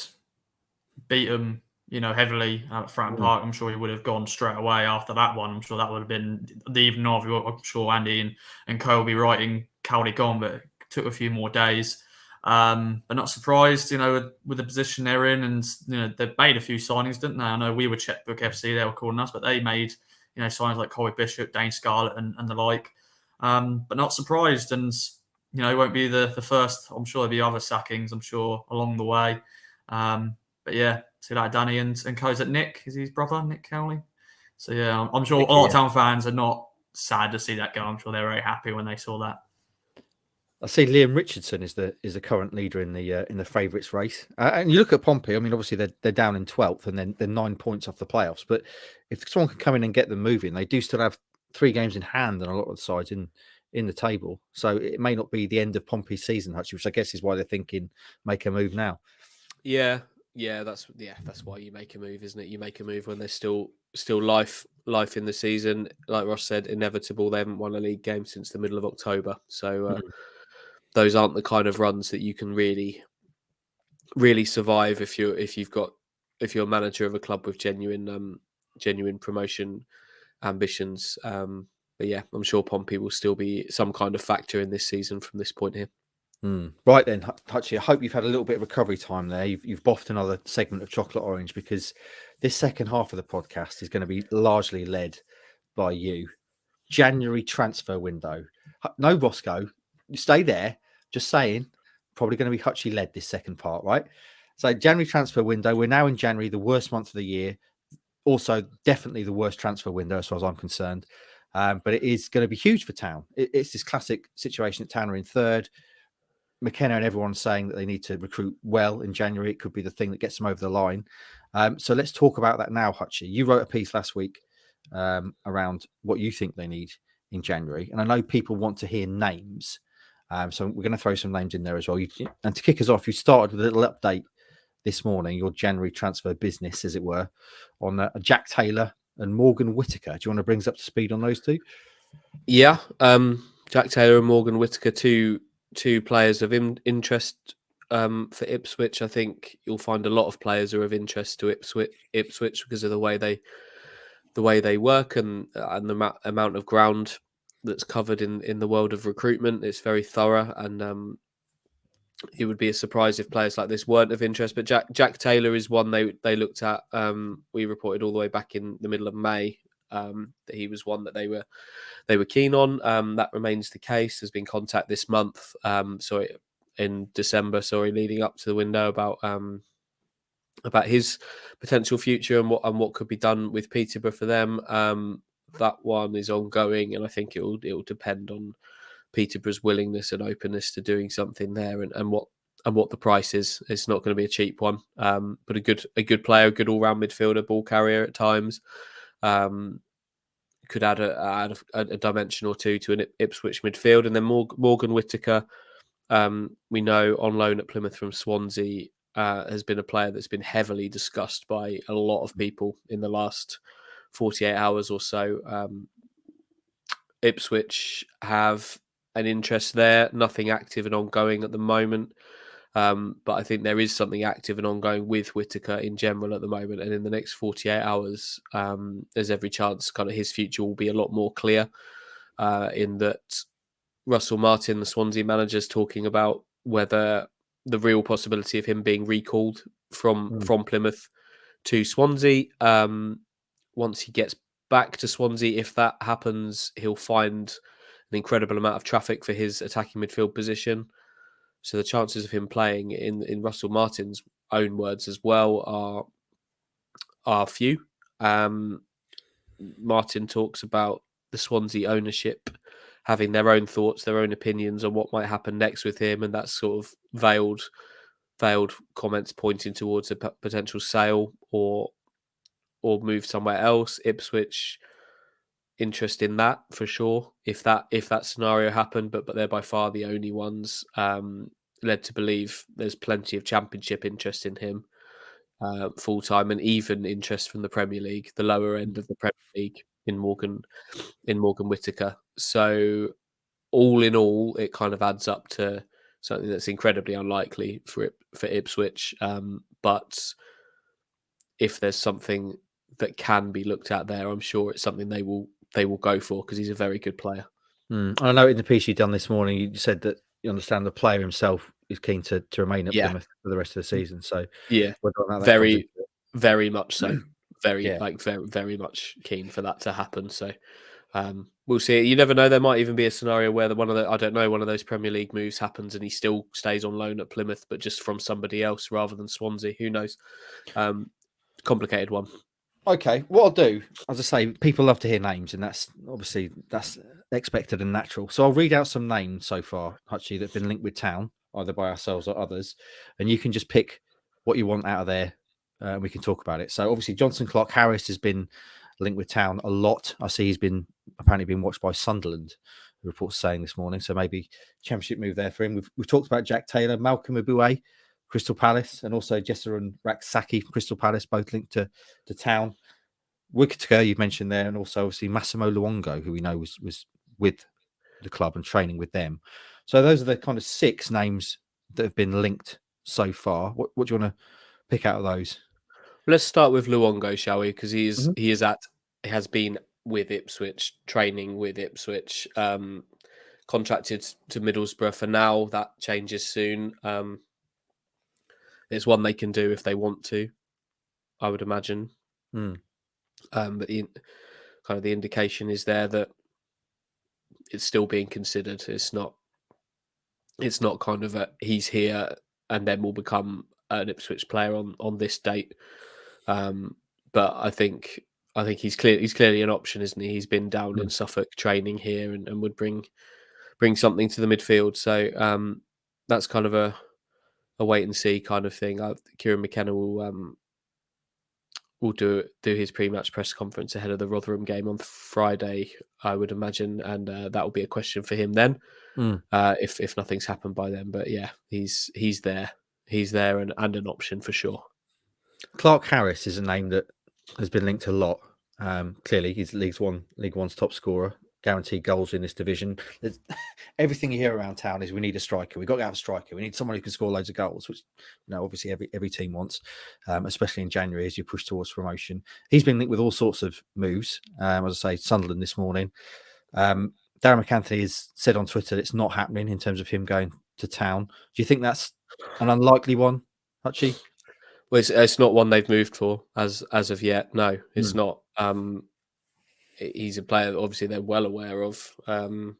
beat them, heavily at Fratton Park, I'm sure he would have gone straight away after that one. I'm sure that would have been the even of. I'm sure Andy and Co will be writing Cowley gone, but it took a few more days. But not surprised, with the position they're in, and they've made a few signings, didn't they? I know we were Checkbook FC, they were calling us, but they made signings like Corey Bishop, Dane Scarlett, and the like. But not surprised, and it won't be the first. I'm sure there'll be other sackings, I'm sure, along the way. But yeah, see that Danny and Co. Is it Nick? Is he his brother, Nick Cowley? So yeah, I'm sure a lot of Town fans are not sad to see that go. I'm sure they're very happy when they saw that. I see Liam Richardson is the current leader in the favourites race. And you look at Pompey. I mean, obviously they're down in 12th and then they're 9 points off the playoffs. But if someone can come in and get them moving, they do still have 3 games in hand and a lot of the sides in the table. So it may not be the end of Pompey's season, actually, which I guess is why they're thinking make a move now. Yeah, that's why you make a move, isn't it? You make a move when there's still life in the season. Like Ross said, inevitable. They haven't won a league game since the middle of October. So those aren't the kind of runs that you can really survive if you're a manager of a club with genuine promotion ambitions. But yeah, I'm sure Pompey will still be some kind of factor in this season from this point here. Right then, Hutchie, I hope you've had a little bit of recovery time there. You've boffed another segment of chocolate orange, because this second half of the podcast is going to be largely led by you. January transfer window. No, Roscoe, you stay there. Just saying, probably going to be Hutchie led this second part, right? So January transfer window. We're now in January, the worst month of the year. Also, definitely the worst transfer window as far as I'm concerned. But it is going to be huge for Town. It's this classic situation that Town are in third. McKenna and everyone saying that they need to recruit well in January. It could be the thing that gets them over the line. So let's talk about that now, Hutchie. You wrote a piece last week around what you think they need in January. And I know people want to hear names. So we're going to throw some names in there as well. And to kick us off, you started with a little update this morning, your January transfer business, as it were, on Jack Taylor and Morgan Whittaker. Do you want to bring us up to speed on those two? Yeah, Jack Taylor and Morgan Whittaker, two players of interest for Ipswich. I think you'll find a lot of players are of interest to Ipswich because of the way they work and the amount of ground that's covered in the world of recruitment. It's very thorough, and it would be a surprise if players like this weren't of interest. But Jack Taylor is one they looked at. We reported all the way back in the middle of May that he was one that they were keen on. That remains the case. There's been contact this month, in December, leading up to the window about his potential future and what could be done with Peterborough for them. That one is ongoing, and I think it will depend on Peterborough's willingness and openness to doing something there, and what the price is. It's not going to be a cheap one, but a good player, a good all round midfielder, ball carrier at times. Could add a dimension or two to an Ipswich midfield. And then Morgan Whittaker, we know on loan at Plymouth from Swansea, has been a player that's been heavily discussed by a lot of people in the last 48 hours or so. Ipswich have an interest there, nothing active and ongoing at the moment. But I think there is something active and ongoing with Whittaker in general at the moment. And in the next 48 hours, there's every chance kind of his future will be a lot more clear, in that Russell Martin, the Swansea manager, is talking about whether the real possibility of him being recalled from Plymouth to Swansea. Once he gets back to Swansea, if that happens, he'll find an incredible amount of traffic for his attacking midfield position. So the chances of him playing, in Russell Martin's own words as well, are few. Martin talks about the Swansea ownership having their own thoughts, their own opinions on what might happen next with him, and that's sort of veiled comments pointing towards a potential sale or move somewhere else. Ipswich interest in that for sure if that scenario happened, but they're by far the only ones led to believe there's plenty of Championship interest in him, full time, and even interest from the Premier League, the lower end of the Premier League, in Morgan Whittaker. So all in all, it kind of adds up to something that's incredibly unlikely for Ipswich. But if there's something that can be looked at there, I'm sure it's something they will go for, because he's a very good player. I know in the piece you've done this morning, you said that you understand the player himself is keen to remain at Plymouth for the rest of the season. So yeah, very much so. Very much keen for that to happen. So we'll see. You never know. There might even be a scenario where one of those Premier League moves happens and he still stays on loan at Plymouth, but just from somebody else rather than Swansea. Who knows? Complicated one. Okay, what I'll do, as I say, people love to hear names, and that's expected and natural. So I'll read out some names so far, Hutchie, that have been linked with Town, either by ourselves or others, and you can just pick what you want out of there, and we can talk about it. So obviously, Johnson Clark Harris has been linked with Town a lot. I see he's apparently been watched by Sunderland, the report's saying this morning. So maybe Championship move there for him. We've talked about Jack Taylor, Malcolm Aboué, Crystal Palace, and also Jessa and Raksaki from Crystal Palace, both linked to Town. Whittaker, you've mentioned there, and also obviously Massimo Luongo, who we know was with the club and training with them. So those are the kind of 6 names that have been linked so far. What do you want to pick out of those? Let's start with Luongo, shall we? Because he has been with Ipswich, training with Ipswich, contracted to Middlesbrough for now. That changes soon. It's one they can do if they want to, I would imagine. But the indication is there that it's still being considered. It's not kind of he's here and then will become an Ipswich player on this date. But I think he's clearly an option, isn't he? He's been down in Suffolk training here and would bring something to the midfield. So that's kind of a wait and see kind of thing. Kieran McKenna will do his pre-match press conference ahead of the Rotherham game on Friday, I would imagine, and that will be a question for him then, if nothing's happened by then. But yeah, he's there, and an option for sure. Clark Harris is a name that has been linked a lot. Clearly, he's League One's top scorer, guaranteed goals in this division. Everything you hear around town is we need a striker. We've got to have a striker. We need someone who can score loads of goals, which obviously every team wants, especially in January as you push towards promotion. He's been linked with all sorts of moves. As I say, Sunderland this morning. Darren McAnthony has said on Twitter it's not happening in terms of him going to town. Do you think that's an unlikely one, Hutchie? Well, it's not one they've moved for as of yet. No, it's not. He's a player that obviously they're well aware of. I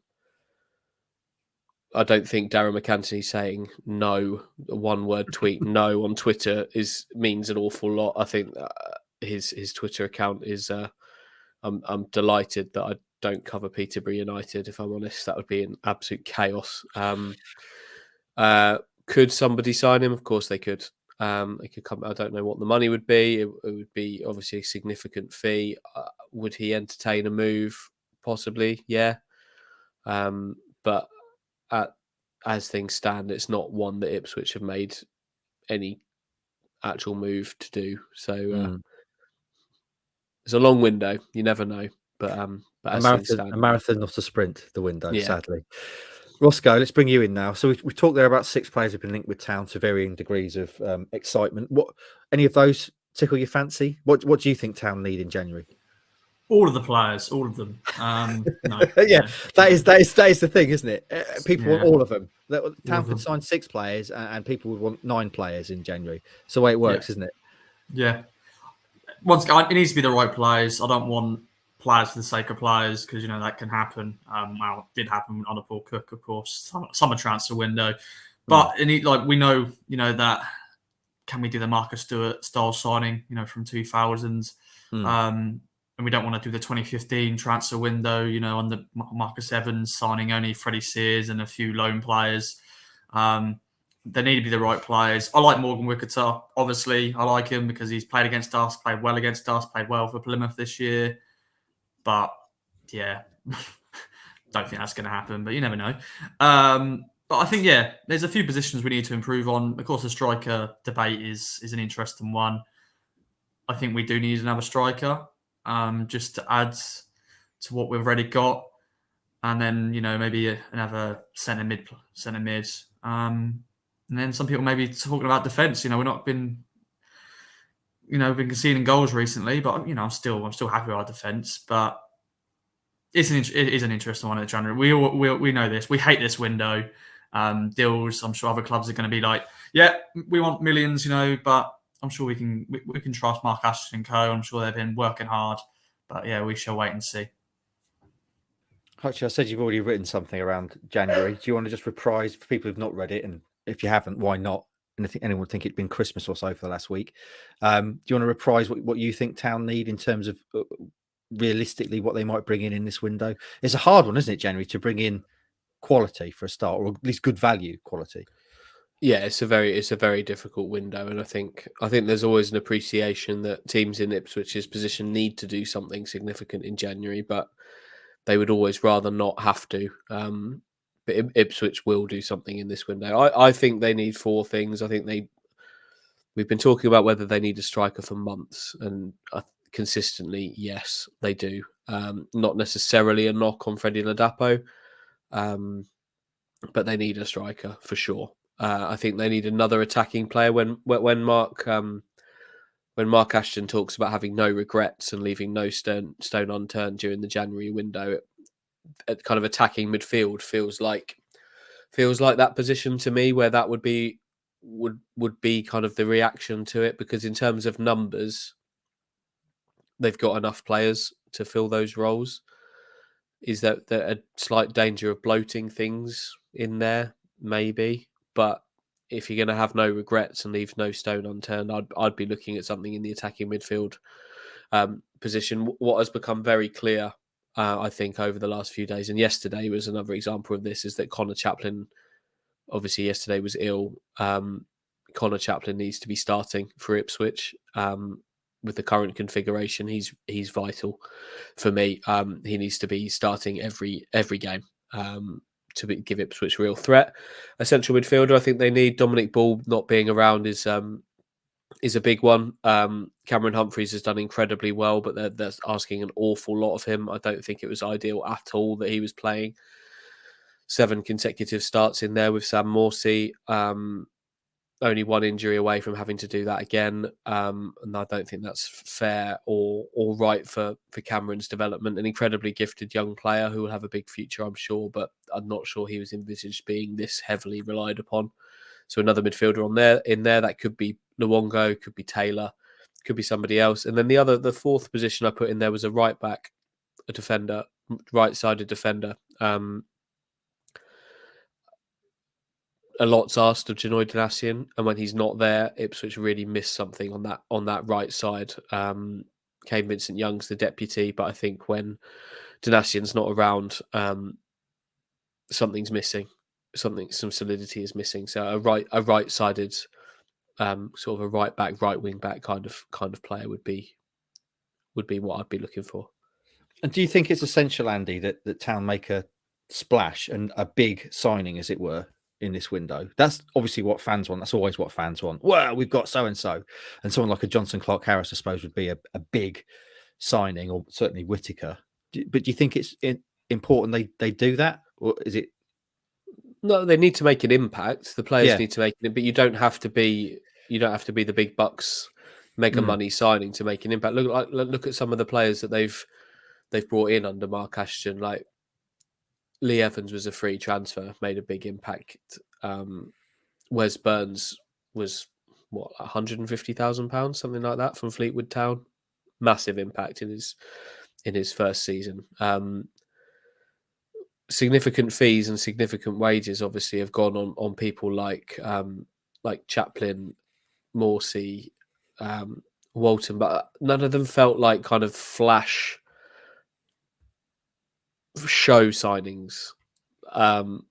don't think Darren McAnthony saying no, a one-word tweet no on Twitter means an awful lot. I think his Twitter account is. I'm delighted that I don't cover Peterborough United. If I'm honest, that would be an absolute chaos. Could somebody sign him? Of course they could. It could come. I don't know what the money would be. It would be obviously a significant fee. Would he entertain a move? Possibly, yeah. But as things stand, it's not one that Ipswich have made any actual move to do. So it's a long window. You never know. But a marathon, not a sprint. The window, sadly. Roscoe, let's bring you in now. So we talked there about 6 players who've been linked with town to varying degrees of excitement. What any of those tickle your fancy? What do you think town need in January? All of the players, all of them. No, that is the thing, isn't it? People want all of them. Town could sign 6 players, and people would want 9 players in January. It's the way it works, isn't it? Yeah. Once it needs to be the right players. I don't want players for the sake of players because that can happen. It did happen on a Paul Cook, of course, summer transfer window. But we know, that can we do the Marcus Stewart style signing, from 2000s, and we don't want to do the 2015 transfer window, on the Marcus Evans signing only Freddie Sears and a few loan players. They need to be the right players. I like Morgan Wicketer. Obviously, I like him because he's played against us, played well against us, played well for Plymouth this year. But, yeah, don't think that's going to happen, but you never know. But I think, there's a few positions we need to improve on. Of course, the striker debate is an interesting one. I think we do need another striker just to add to what we've already got. And then, maybe another centre mid. And then some people may be talking about defence. We've not been, been conceding goals recently, but I'm still happy with our defence. But it is an interesting one at January. We know this. We hate this window. Deals. I'm sure other clubs are going to be like, yeah, we want millions, but I'm sure we can trust Mark Ashton and co. I'm sure they've been working hard, but yeah, we shall wait and see. Actually, I said you've already written something around January. Do you want to just reprise for people who've not read it? And if you haven't, why not? And I think anyone would think it'd been Christmas or so for the last week. Do you want to reprise what you think town need in terms of realistically what they might bring in this window? It's a hard one, isn't it, January, to bring in quality for a start, or at least good value quality. Yeah, it's a very difficult window, and I think there's always an appreciation that teams in Ipswich's position need to do something significant in January, but they would always rather not have to. But Ipswich will do something in this window. I think they need 4 things. I think we've been talking about whether they need a striker for months, and consistently, yes, they do. Not necessarily a knock on Freddie Ladapo, but they need a striker for sure. I think they need another attacking player. When Mark Ashton talks about having no regrets and leaving no stone unturned during the January window, it kind of attacking midfield feels like that position to me, where that would be kind of the reaction to it, because in terms of numbers, they've got enough players to fill those roles. Is that a slight danger of bloating things in there? Maybe. But if you're going to have no regrets and leave no stone unturned, I'd be looking at something in the attacking midfield position. What has become very clear, I think, over the last few days, and yesterday was another example of this, is that Connor Chaplin, obviously yesterday was ill. Connor Chaplin needs to be starting for Ipswich. with the current configuration, he's vital for me. He needs to be starting every game to give Ipswich real threat. A central midfielder, I think they need. Dominic Ball not being around is a big one. Cameron Humphreys has done incredibly well, but they're asking an awful lot of him. I don't think it was ideal at all that he was playing 7 consecutive starts in there with Sam Morsey. Only one injury away from having to do that again. And I don't think that's fair or right for Cameron's development. An incredibly gifted young player who will have a big future, I'm sure, but I'm not sure he was envisaged being this heavily relied upon. So another midfielder in there, that could be Luongo, could be Taylor, could be somebody else. And then the fourth position I put in there was a right back, a defender, right-sided defender. A lot's asked of Janoy Danassian, and when he's not there, Ipswich really missed something on that right side. Kane Vincent-Young's the deputy, but I think when Danassian's not around, something's missing. Some solidity is missing. So a right-sided, sort of a right back, right wing back kind of player would be what I'd be looking for. And do you think it's essential, Andy, that Town make a splash and a big signing, as it were, in this window? That's obviously what fans want. That's always what fans want. Well, we've got so and someone like a Johnson Clark Harris, I suppose, would be a big signing, or certainly Whittaker. But do you think it's important they do that, or is it? No, they need to make an impact. The players need to make it, but you don't have to be the big bucks, mega money signing to make an impact. Look at some of the players that they've brought in under Mark Ashton. Like Lee Evans was a free transfer, made a big impact. Wes Burns was what, £150,000, something like that, from Fleetwood Town. Massive impact in his first season. Significant fees and significant wages obviously have gone on people like Chaplin, Morsey, Walton, but none of them felt like kind of flash show signings, and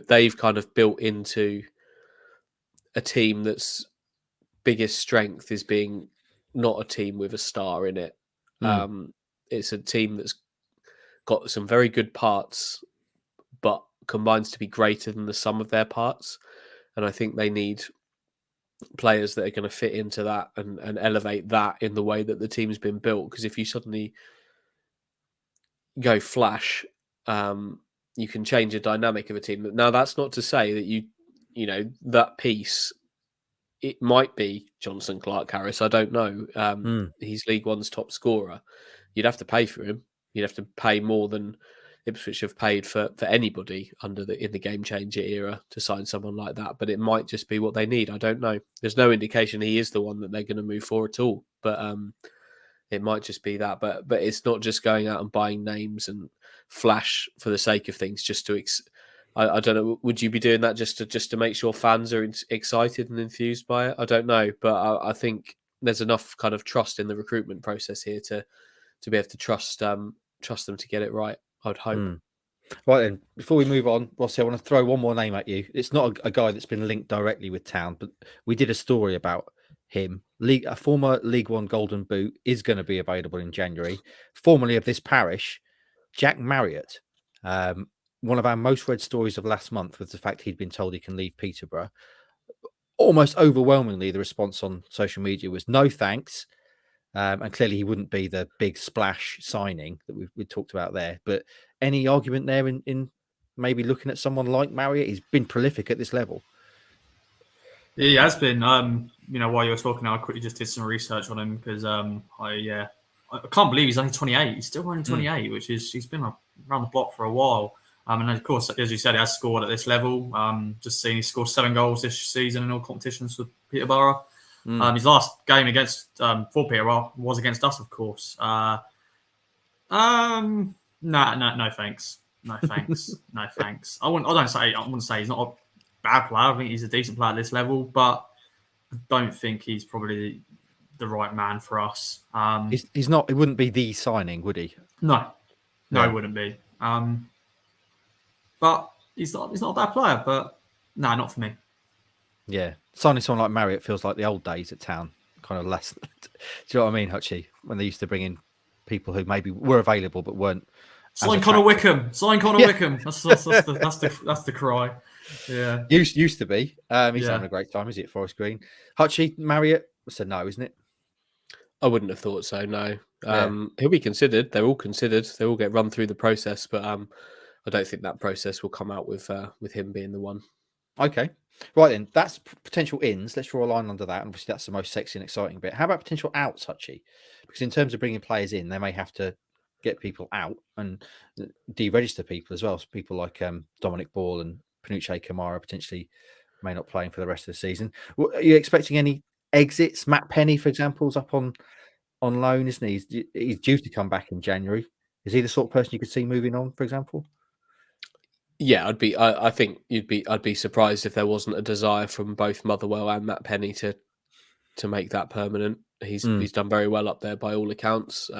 they've kind of built into a team that's biggest strength is being not a team with a star in it. It's a team that's got some very good parts, but combines to be greater than the sum of their parts. And I think they need players that are going to fit into that and elevate that in the way that the team's been built. Because if you suddenly go flash, you can change the dynamic of a team. Now, that's not to say that you know that piece, it might be Johnson Clark Harris. I don't know. He's League One's top scorer. You'd have to pay for him. You'd have to pay more than Ipswich have paid for anybody in the game changer era to sign someone like that. But it might just be what they need. I don't know. There's no indication he is the one that they're going to move for at all. But it might just be that. But it's not just going out and buying names and flash for the sake of things. Just to I don't know. Would you be doing that just to make sure fans are excited and enthused by it? I don't know. But I think there's enough kind of trust in the recruitment process here to be able to trust them to get it right. I'd hope. Right then, before we move on, Rossi, I want to throw one more name at you. It's not a guy that's been linked directly with Town, but we did a story about him. A former League One Golden Boot is going to be available in January. Formerly of this parish, Jack Marriott. One of our most read stories of last month was the fact he'd been told he can leave Peterborough. Almost overwhelmingly, the response on social media was no thanks. And clearly he wouldn't be the big splash signing that we talked about there. But any argument there in maybe looking at someone like Marriott? He's been prolific at this level. Yeah, he has been. While you were talking, I quickly just did some research on him because I can't believe he's only 28. He's still only 28, which is he's been around the block for a while. And of course, as you said, he has scored at this level. Just seeing he scored 7 goals this season in all competitions for Peterborough. His last game against for Peterborough was against us, of course. No thanks. No thanks. No thanks. I wouldn't say he's not a bad player. I think he's a decent player at this level, but I don't think he's probably the right man for us. He's not. It wouldn't be the signing, would he? No, it wouldn't be. But he's not a bad player. But no, not for me. Yeah, signing someone like Marriott feels like the old days at Town. kind of less. Do you know what I mean, Hutchie? When they used to bring in people who maybe were available but weren't. Sign Connor Wickham. Sign Connor Wickham. That's the cry. Yeah. Used to be. He's Yeah. having a great time, is he, at Forest Green? Hutchie, Marriott? So no, isn't it? I wouldn't have thought so. No. Yeah. He'll be considered. They're all considered. They all get run through the process, but I don't think that process will come out with him being the one. Okay. Right then, that's potential ins. Let's draw a line under that. And obviously, that's the most sexy and exciting bit. How about potential outs, Hutchie? Because in terms of bringing players in, they may have to get people out and deregister people as well. So people like Dominic Ball and Panucci Kamara potentially may not play for the rest of the season. Are you expecting any exits? Matt Penny, for example, is up on loan, isn't he? He's due to come back in January. Is he the sort of person you could see moving on, for example? Yeah, I think I'd be surprised if there wasn't a desire from both Motherwell and Matt Penny to make that permanent. He's done very well up there by all accounts.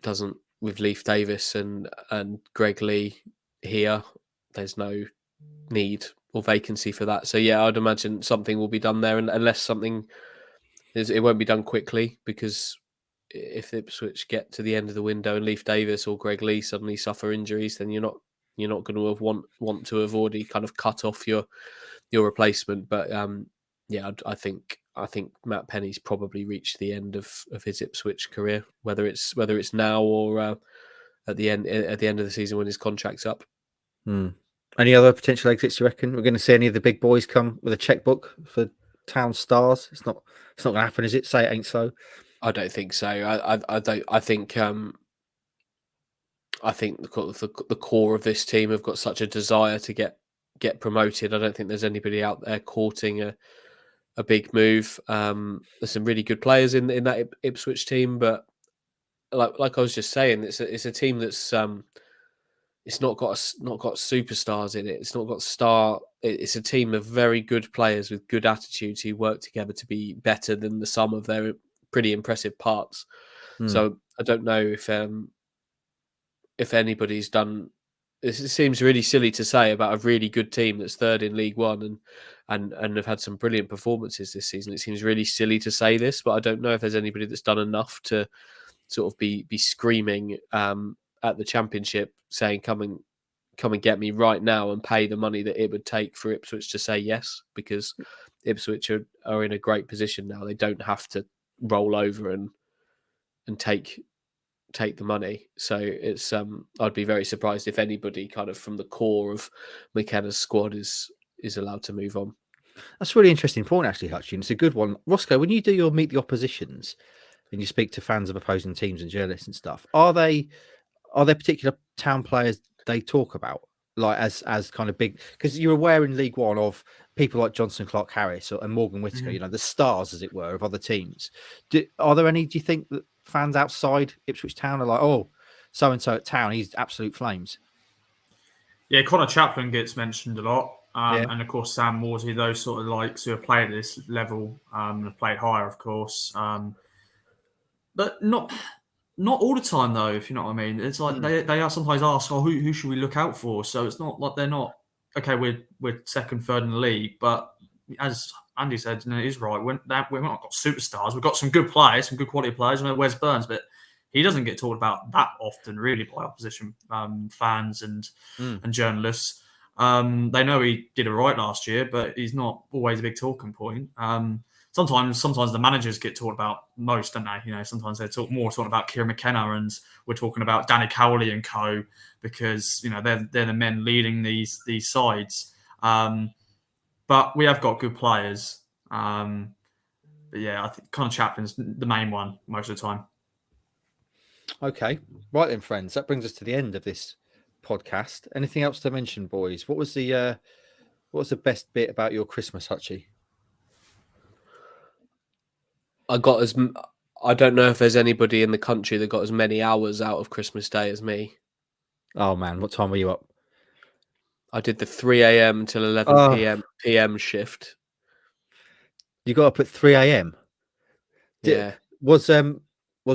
Doesn't with Leif Davis and Greg Lee here. There's no need or vacancy for that. So yeah, I'd imagine something will be done there, and unless something is, it won't be done quickly, because if Ipswich get to the end of the window and Leif Davis or Greg Lee suddenly suffer injuries, then you're not going to want to have already kind of cut off your replacement. But yeah, I think Matt Penny's probably reached the end of his Ipswich career, whether it's now or at the end of the season when his contract's up. Any other potential exits you reckon? We're going to see any of the big boys come with a checkbook for Town stars? It's not going to happen, is it? Say it ain't so. I don't think so. I don't. I think the core of this team have got such a desire to get promoted. I don't think there's anybody out there courting a big move. There's some really good players in that Ipswich team, but like I was just saying, it's a team that's it's not got superstars in it. It's not got star. It's a team of very good players with good attitudes who work together to be better than the sum of their pretty impressive parts. So I don't know if anybody's done. It seems really silly to say about a really good team that's third in League One and have had some brilliant performances this season. It seems really silly to say this, but I don't know if there's anybody that's done enough to sort of be screaming at the Championship, saying come and get me right now and pay the money that it would take for Ipswich to say yes, because Ipswich are in a great position now. They don't have to roll over and take the money. So it's I'd be very surprised if anybody kind of from the core of McKenna's squad is allowed to move on. That's a really interesting point, actually, Hutchin. It's a good one. Roscoe, when you do your Meet the Oppositions and you speak to fans of opposing teams and journalists and stuff, are there particular Town players they talk about, like as kind of big? Because you're aware in League One of people like Johnson Clark Harris and Morgan Whittaker, you know, the stars, as it were, of other teams. Are there any, do you think, that fans outside Ipswich Town are like, oh, so-and-so at Town, he's absolute flames? Yeah, Connor Chaplin gets mentioned a lot. Yeah. And of course, Sam Morsey, those sort of likes who have played at this level, have played higher, of course. But not all the time, though, if you know what I mean. It's like they are sometimes asked, oh, who should we look out for? So it's not like they're not, okay, we're second, third in the league. But as Andy said, and it is right, we've not got superstars. We've got some good players, some good quality players. I know Wes Burns, but he doesn't get talked about that often, really, by opposition fans and journalists. They know he did it right last year, but he's not always a big talking point. Sometimes the managers get talked about most, don't they? You know, sometimes they're talking about Kieran McKenna, and we're talking about Danny Cowley and co, because you know they're the men leading these sides. But we have got good players. But yeah, I think Connor Chaplin's the main one most of the time. Okay, right then, friends. That brings us to the end of this podcast. Anything else to mention, boys? What was the best bit about your Christmas, Hutchie? I don't know if there's anybody in the country that got as many hours out of Christmas Day as me. Oh man, what time were you up? I did the 3 a.m. till 11 p.m. shift. You got up at 3 a.m. Yeah. Was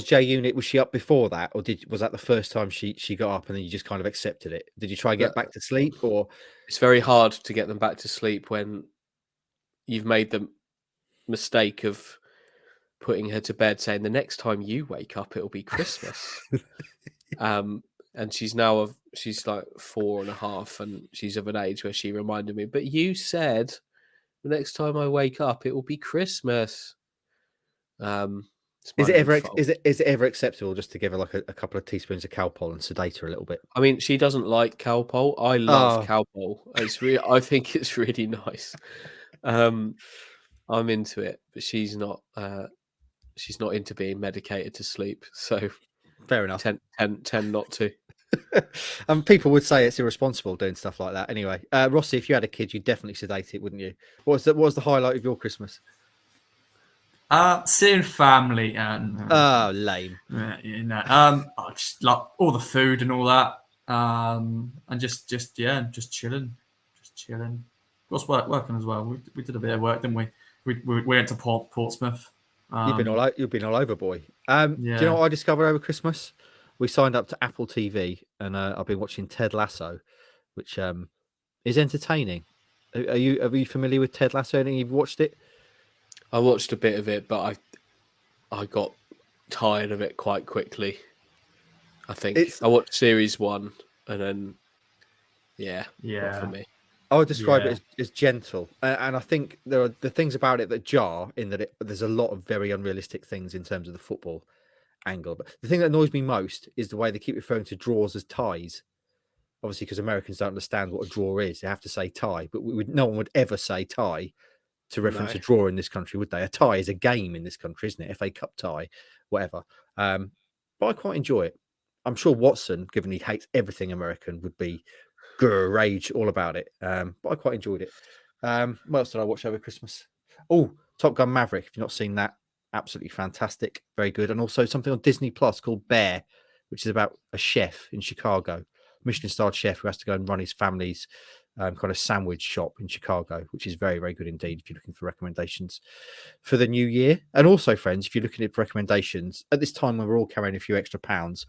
J Unit, was she up before that, or was that the first time she got up and then you just kind of accepted it? Did you try and get back to sleep, or? It's very hard to get them back to sleep when you've made them mistake of putting her to bed, saying the next time you wake up, it'll be Christmas. And she's like 4.5, and she's of an age where she reminded me, but you said the next time I wake up, it will be Christmas. Is it ever acceptable just to give her like a couple of teaspoons of Calpol and sedate her a little bit? I mean, she doesn't like Calpol. I love Calpol. I think it's really nice. I'm into it, but she's not into being medicated to sleep. So fair enough. Tend not to. People would say it's irresponsible doing stuff like that. Anyway, Rossi, if you had a kid, you'd definitely sedate it, wouldn't you? What was the highlight of your Christmas? Seeing family and lame. Just like all the food and all that, and just chilling. Of course, working as well. We did a bit of work, didn't we? We went to Portsmouth. You've been all over, boy. Do you know what I discovered over Christmas? We signed up to Apple TV, and I've been watching Ted Lasso, which is entertaining. Are you familiar with Ted Lasso? You've watched it? I watched a bit of it, but I got tired of it quite quickly. I think I watched series 1, and then not for me. I would describe it as gentle, and I think there are the things about it that jar in that there's a lot of very unrealistic things in terms of the football angle. But the thing that annoys me most is the way they keep referring to draws as ties. Obviously, because Americans don't understand what a draw is, they have to say tie. But no one would ever say tie to reference a draw in this country, would they? A tie is a game in this country, isn't it? FA Cup tie, whatever. But I quite enjoy it. I'm sure Watson, given he hates everything American, would be rage all about it. But I quite enjoyed it. What else did I watch over Christmas? Oh, Top Gun Maverick. If you've not seen that, absolutely fantastic, very good. And also something on Disney Plus called Bear, which is about a chef in Chicago, Michelin-starred chef who has to go and run his family's kind of sandwich shop in Chicago, which is very, very good indeed if you're looking for recommendations for the new year. And also, friends, if you're looking at recommendations at this time when we're all carrying a few extra pounds,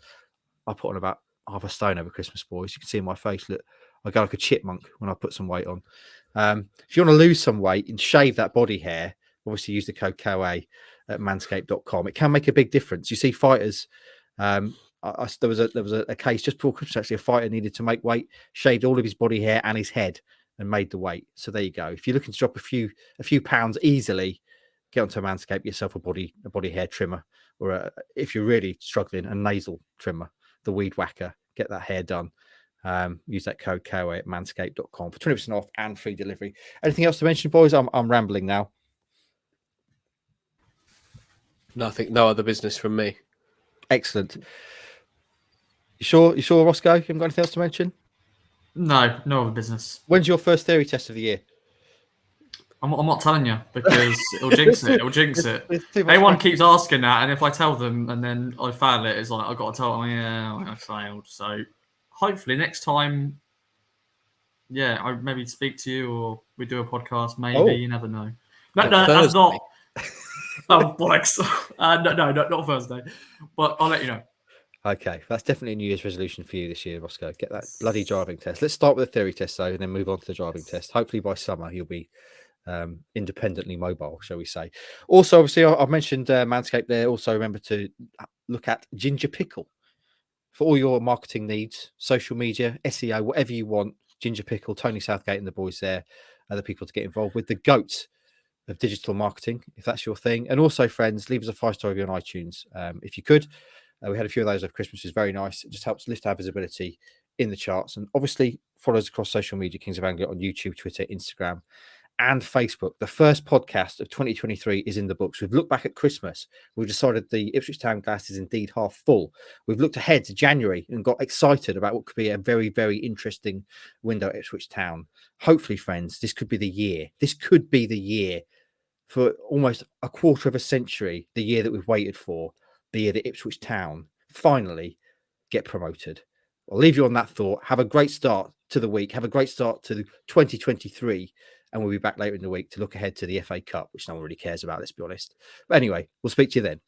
I put on about half a stone over Christmas, boys. You can see in my face, look, I go like a chipmunk when I put some weight on. If you want to lose some weight and shave that body hair, obviously use the code KOA at manscaped.com. It can make a big difference. You see fighters, there was a case just before Christmas, actually, a fighter needed to make weight, shaved all of his body hair and his head and made the weight. So there you go. If you're looking to drop a few pounds easily, get onto Manscaped, yourself a body hair trimmer, or if you're really struggling, a nasal trimmer, the Weed Whacker. Get that hair done. Use that code KOA at manscaped.com for 20% off and free delivery. Anything else to mention, boys? I'm rambling now. Nothing. No other business from me. Excellent. You sure, Roscoe? You haven't got anything else to mention? No other business. When's your first theory test of the year? I'm not telling you because it'll jinx it. It'll jinx it. Everyone keeps asking that, and if I tell them and then I fail it, it's like I've got to tell them, I failed. So hopefully next time, I maybe speak to you or we do a podcast. Maybe you never know. No, that's not. Oh, bollocks! No, not Thursday. But I'll let you know. Okay, that's definitely a New Year's resolution for you this year, Roscoe. Get that bloody driving test. Let's start with the theory test, though, and then move on to the driving test. Hopefully by summer you'll be independently mobile, shall we say. Also, obviously, I've mentioned Manscaped there. Also, remember to look at Ginger Pickle for all your marketing needs, social media, SEO, whatever you want. Ginger Pickle, Tony Southgate and the boys there are the people to get involved with. The GOAT of digital marketing, if that's your thing. And also, friends, leave us a 5-star review on iTunes if you could. We had a few of those over Christmas. It's very nice. It just helps lift our visibility in the charts. And obviously, follow us across social media, Kings of Anglia, on YouTube, Twitter, Instagram, and Facebook. The first podcast of 2023 is in the books. We've looked back at Christmas. We've decided the Ipswich Town glass is indeed half full. We've looked ahead to January and got excited about what could be a very, very interesting window at Ipswich Town. Hopefully, friends, this could be the year. This could be the year for almost a quarter of a century, the year that we've waited for, the year that Ipswich Town finally get promoted. I'll leave you on that thought. Have a great start to the week. Have a great start to 2023. And we'll be back later in the week to look ahead to the FA Cup, which no one really cares about, let's be honest. But anyway, we'll speak to you then.